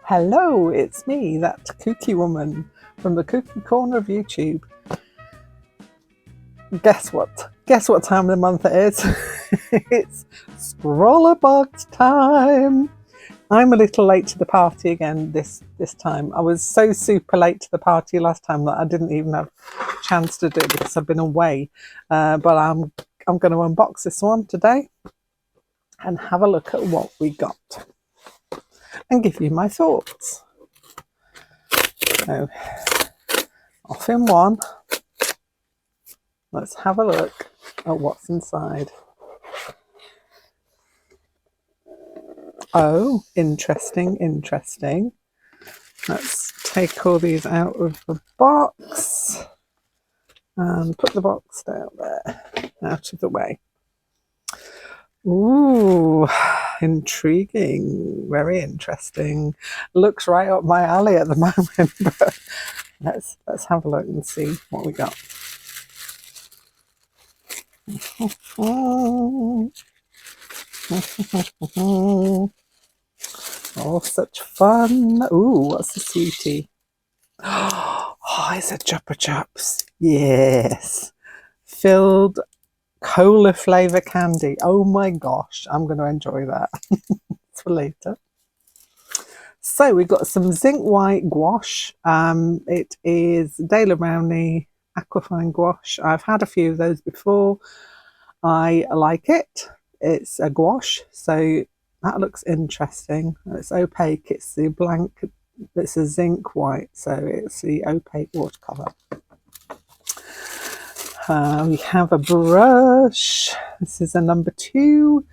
Hello, it's me, that Kooky woman from the Kooky corner of YouTube. Guess what? Guess what time of the month it is? It's Scrawlr box time. I'm a little late to the party again this time. I was so super late to the party last time that I didn't even have a chance to do it because I've been away. But I'm going to unbox this one today and have a look at what we got and give you my thoughts. So, off in one. Let's have a look at what's inside. Oh, interesting. Let's take all these out of the box and put the box down there, out of the way. Ooh, intriguing, very interesting. Looks right up my alley at the moment, but let's have a look and see what we got. Oh, such fun. Ooh, what's the sweetie? Oh, it's a Chupa Chups. Yes. Filled cola flavour candy. Oh my gosh, I'm going to enjoy that. It's for later. So we've got some zinc white gouache. It is Daler Brownie Aquafine gouache. I've had a few of those before. I like it. It's a gouache, so that looks interesting. It's opaque. It's the blank. It's a zinc white, so it's the opaque watercolor. We have a brush. This is a number 2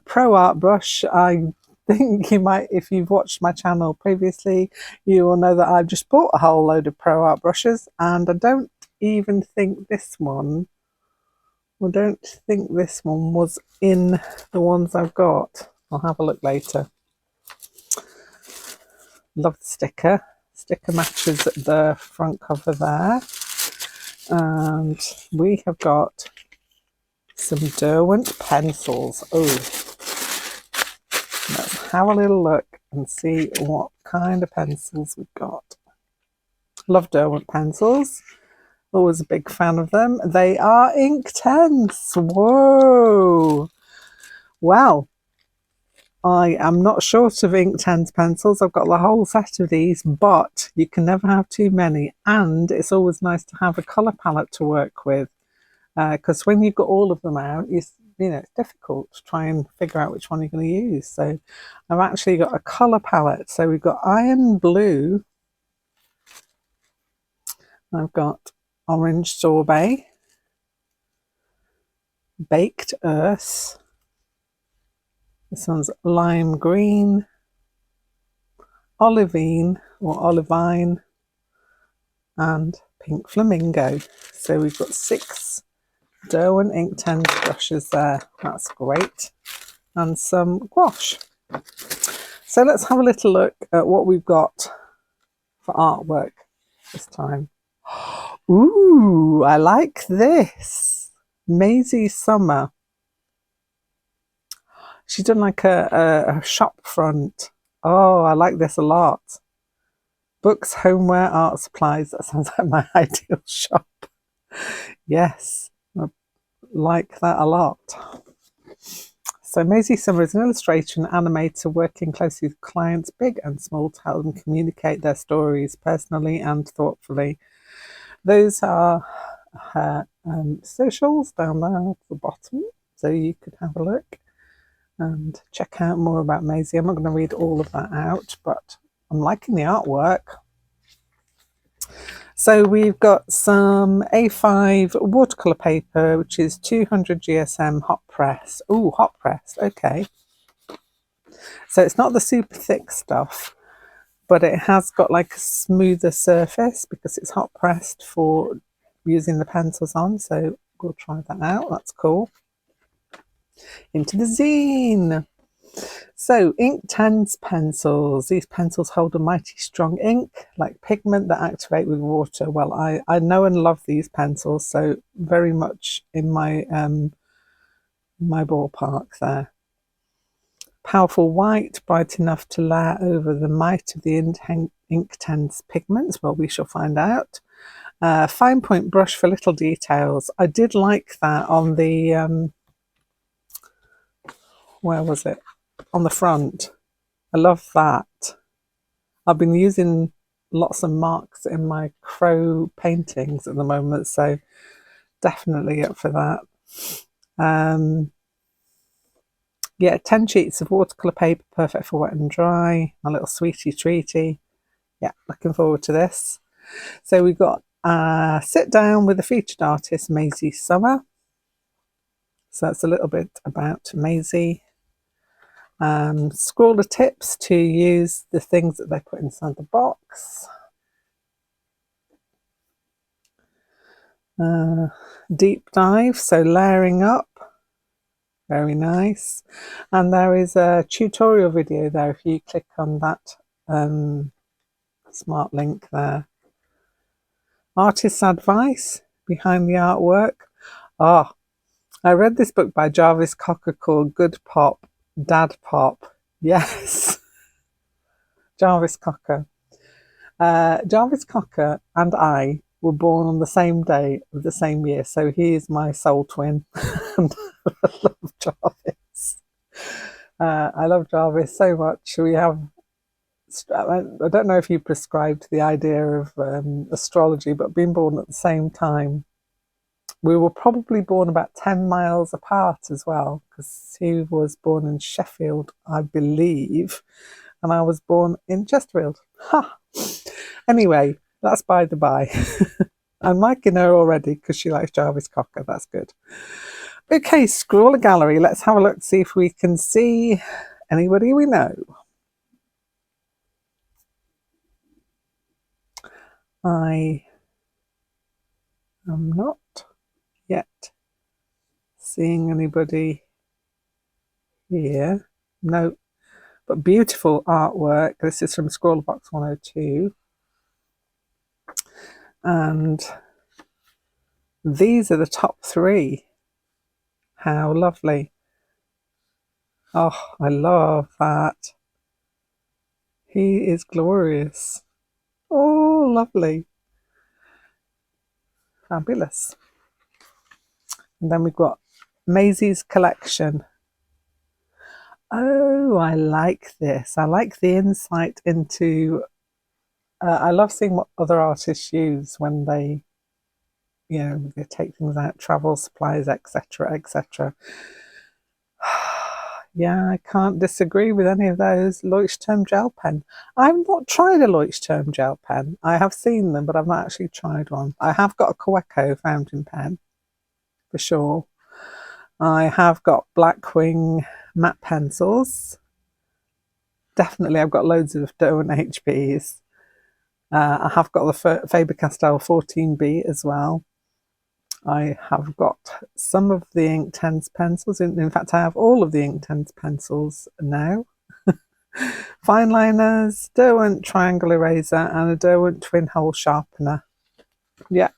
Pro Art brush. I think you might, if you've watched my channel previously, you will know that I've just bought a whole load of Pro Art brushes, and I don't even think this one was in the ones I've got. I'll have a look later. Love the sticker. Sticker matches the front cover there. And we have got some Derwent pencils. Oh, let's have a little look and see what kind of pencils we've got. Love Derwent pencils. Always a big fan of them. They are Inktense. Whoa! Well, I am not short of Inktense pencils. I've got the whole set of these, but you can never have too many. And it's always nice to have a colour palette to work with, because when you've got all of them out, it's difficult to try and figure out which one you're going to use. So I've actually got a colour palette. So we've got iron blue. I've got orange sorbet, baked earth. This one's lime green, olivine or olivine, and pink flamingo. So we've got 6 Derwent Inktense brushes there. That's great. And some gouache. So let's have a little look at what we've got for artwork this time. Ooh, I like this. Maisie Summer. She's done like a shop front. Oh, I like this a lot. Books, homeware, art supplies. That sounds like my ideal shop. Yes, I like that a lot. So Maisie Summer is an illustrator and animator working closely with clients, big and small, to help them communicate their stories personally and thoughtfully. Those are her socials down there at the bottom, so you could have a look and check out more about Maisie. I'm not going to read all of that out, but I'm liking the artwork. So we've got some A5 watercolour paper, which is 200 GSM hot press. Ooh, hot pressed, okay. So it's not the super thick stuff, but it has got like a smoother surface because it's hot pressed for using the pencils on. So we'll try that out. That's cool. Into the zine. So Inktense pencils. These pencils hold a mighty strong ink, like pigment that activate with water. Well, I know and love these pencils, so very much in my my ballpark there. Powerful white, bright enough to layer over the might of the Inktense pigments. Well, we shall find out. Fine point brush for little details. I did like that on the, where was it? On the front. I love that. I've been using lots of marks in my crow paintings at the moment, so definitely up for that. Yeah, 10 sheets of watercolour paper, perfect for wet and dry. My little sweetie treaty. Yeah, looking forward to this. So we've got Sit Down with the featured artist, Maisie Summer. So that's a little bit about Maisie. Scrawlr tips to use the things that they put inside the box. Deep dive, so layering up. Very nice. And there is a tutorial video there if you click on that smart link there. Artist's advice behind the artwork. I read this book by Jarvis Cocker called Good Pop, Dad Pop. Yes. Jarvis Cocker. Jarvis Cocker and I were born on the same day of the same year, so he is my soul twin. And I love Jarvis. I love Jarvis so much. We have, I don't know if you prescribed the idea of astrology, but being born at the same time, we were probably born about 10 miles apart as well, because he was born in Sheffield, I believe, and I was born in Chesterfield. Ha! Anyway, that's by the by. I'm liking her already because she likes Jarvis Cocker. That's good. Okay, Scrawlr Gallery. Let's have a look, see if we can see anybody we know. I am not yet seeing anybody here. No, but beautiful artwork. This is from Scrawlr Box 102. And these are the top 3. How lovely. Oh, I love that. He is glorious. Oh, lovely. Fabulous. And then we've got Maisie's collection. Oh, I like this. I like the insight into... I love seeing what other artists use when they, they take things out, travel supplies, etc., etc. Yeah, I can't disagree with any of those. Leuchtturm gel pen. I've not tried a Leuchtturm gel pen. I have seen them, but I've not actually tried one. I have got a Kooky fountain pen, for sure. I have got Blackwing matte pencils. Definitely, I've got loads of Derwent HBs. I have got the Faber-Castell 14B as well. I have got some of the Inktense pencils. In fact, I have all of the Inktense pencils now. Fine liners, Derwent triangle eraser, and a Derwent twin hole sharpener. Yeah,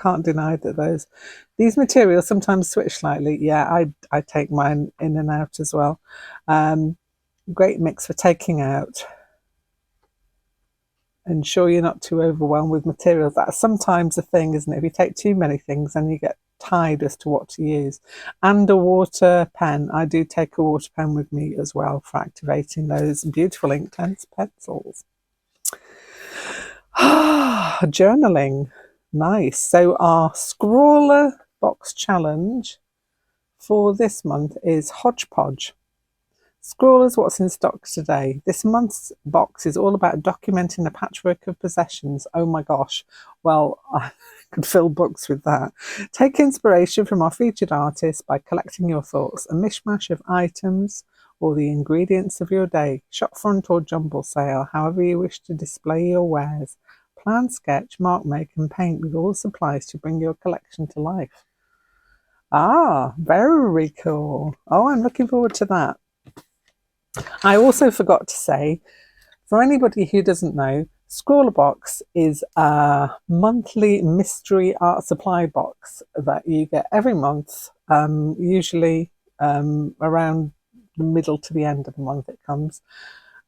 can't deny that these materials sometimes switch slightly. Yeah, I take mine in and out as well. Great mix for taking out. Ensure you're not too overwhelmed with materials. That's sometimes a thing, isn't it? If you take too many things, then you get tied as to what to use. And a water pen. I do take a water pen with me as well for activating those beautiful Inktense pencils. Journaling. Nice. So our Scrawlr box challenge for this month is Hodgepodge. Scrawlr's What's in Stock Today. This month's box is all about documenting the patchwork of possessions. Oh my gosh. Well, I could fill books with that. Take inspiration from our featured artists by collecting your thoughts, a mishmash of items or the ingredients of your day. Shop front or jumble sale, however you wish to display your wares. Plan, sketch, mark, make and paint with all the supplies to bring your collection to life. Ah, very cool. Oh, I'm looking forward to that. I also forgot to say, for anybody who doesn't know, Scrawlr Box is a monthly mystery art supply box that you get every month, usually around the middle to the end of the month it comes.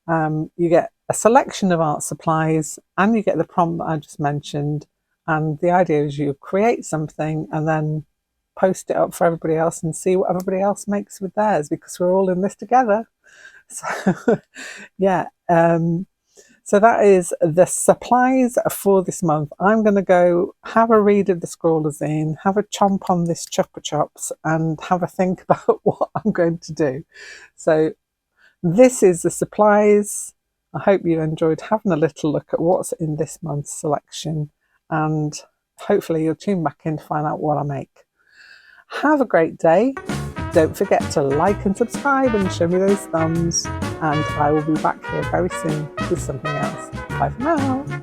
You get a selection of art supplies and you get the prompt that I just mentioned. And the idea is you create something and then post it up for everybody else and see what everybody else makes with theirs, because we're all in this together. So yeah, so that is the supplies for this month. I'm going to go have a read of the Scrawlr zine, have a chomp on this Chupa Chups, and have a think about what I'm going to do. So this is the supplies. I hope you enjoyed having a little look at what's in this month's selection, and hopefully you'll tune back in to find out what I make. Have a great day. Don't forget to like and subscribe and show me those thumbs, and I will be back here very soon with something else. Bye for now.